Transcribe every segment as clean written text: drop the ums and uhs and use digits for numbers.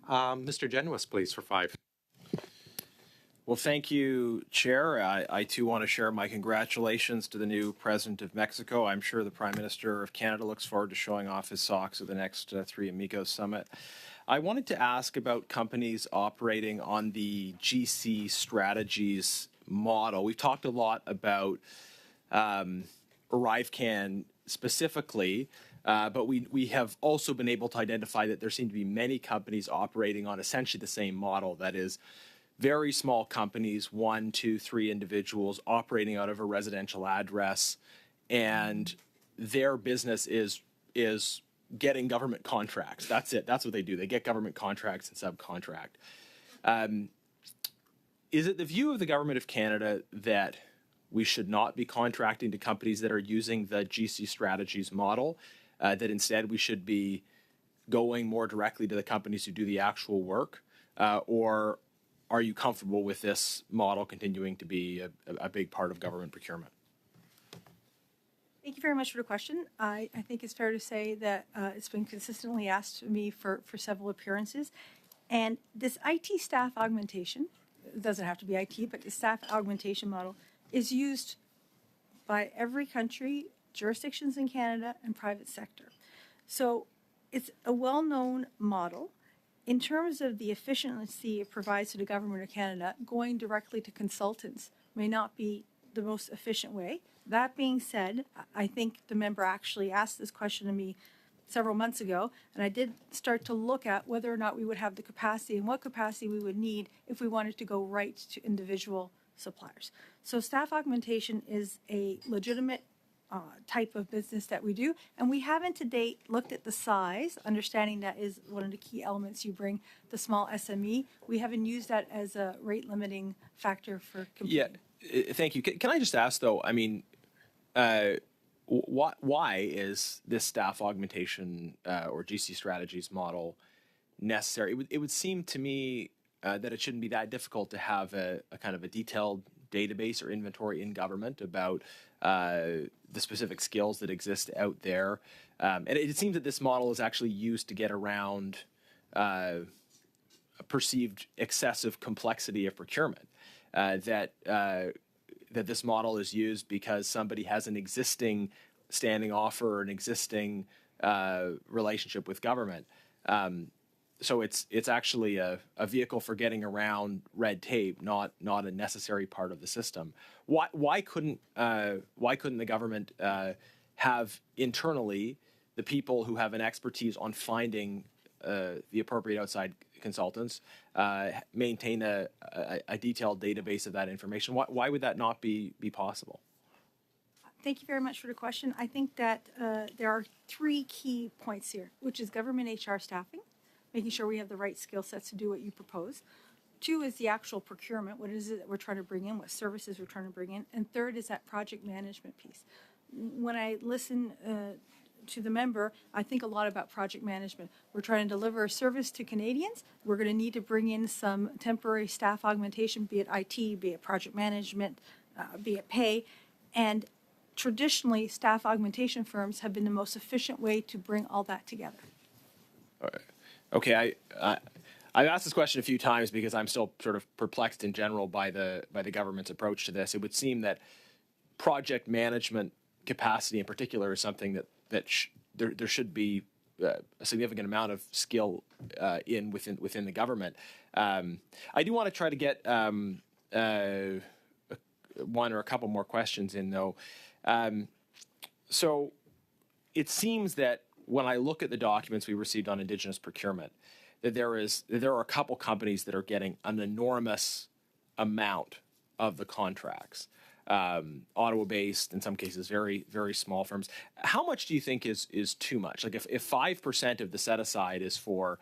Mr. Genuis, please, for 5. Well, thank you, Chair. I too want to share my congratulations to the new President of Mexico. I'm sure the Prime Minister of Canada looks forward to showing off his socks at the next Three Amigos Summit. I wanted to ask about companies operating on the GC Strategies model. We've talked a lot about ArriveCan specifically, but we have also been able to identify that there seem to be many companies operating on essentially the same model. That is, very small companies, 1, 2, 3 individuals operating out of a residential address, and their business is getting government contracts. That's it. That's what they do. They get government contracts and subcontract. Is it the view of the Government of Canada that we should not be contracting to companies that are using the GC Strategies model, that instead we should be going more directly to the companies who do the actual work, or are you comfortable with this model continuing to be a big part of government procurement? Thank you very much for the question. I think it's fair to say that it's been consistently asked of me for several appearances. And this IT staff augmentation, it doesn't have to be IT, but the staff augmentation model is used by every country, jurisdictions in Canada, and private sector. So it's a well-known model. In terms of the efficiency it provides to the Government of Canada, going directly to consultants may not be the most efficient way. That being said, I think the member actually asked this question to me several months ago, and I did start to look at whether or not we would have the capacity and what capacity we would need if we wanted to go right to individual suppliers. So staff augmentation is a legitimate type of business that we do, and we haven't to date looked at the size, understanding that is one of the key elements you bring, the small SME. We haven't used that as a rate limiting factor for competing. Yeah, thank you. Can I just ask though, I mean, why is this staff augmentation or GC Strategies model necessary? It would seem to me that it shouldn't be that difficult to have a kind of a detailed database or inventory in government about the specific skills that exist out there. And it seems that this model is actually used to get around a perceived excessive complexity of procurement. That this model is used because somebody has an existing standing offer or an existing relationship with government. So it's actually a vehicle for getting around red tape, not a necessary part of the system. Why couldn't the government have internally the people who have an expertise on finding the appropriate outside consultants maintain a detailed database of that information? Why would that not be possible? Thank you very much for the question. I think that there are 3 key points here, which is government HR staffing, making sure we have the right skill sets to do what you propose. 2 is the actual procurement. What is it that we're trying to bring in? What services we're trying to bring in? And 3rd is that project management piece. When I listen to the member, I think a lot about project management. We're trying to deliver a service to Canadians. We're going to need to bring in some temporary staff augmentation, be it IT, be it project management, be it pay. And traditionally, staff augmentation firms have been the most efficient way to bring all that together. All right. Okay, I've asked this question a few times because I'm still sort of perplexed in general by the government's approach to this. It would seem that project management capacity in particular is something that there should be a significant amount of skill within the government. I do want to try to get one or a couple more questions in though. So it seems that when I look at the documents we received on Indigenous procurement, that there are a couple companies that are getting an enormous amount of the contracts. Ottawa-based, in some cases, very, very small firms. How much do you think is too much? Like if 5% of the set aside is for,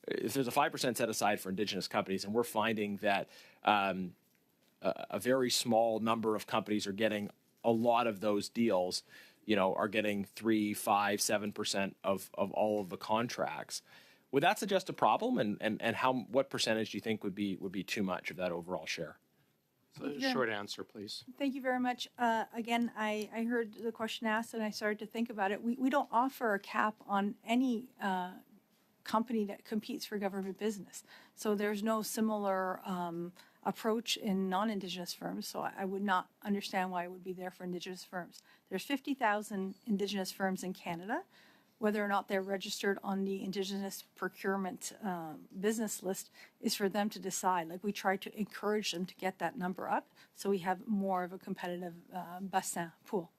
if there's a 5% set aside for Indigenous companies, and we're finding that a very small number of companies are getting a lot of those deals, are getting 3, 5, 7% of all of the contracts. Would that suggest a problem? And what percentage do you think would be too much of that overall share? So short answer, please. Thank you very much. Again, I heard the question asked and I started to think about it. We don't offer a cap on any company that competes for government business. So there's no similar approach in non-Indigenous firms. So I would not understand why it would be there for Indigenous firms. There's 50,000 Indigenous firms in Canada. Whether or not they're registered on the Indigenous procurement business list is for them to decide. Like, we try to encourage them to get that number up so we have more of a competitive bassin pool.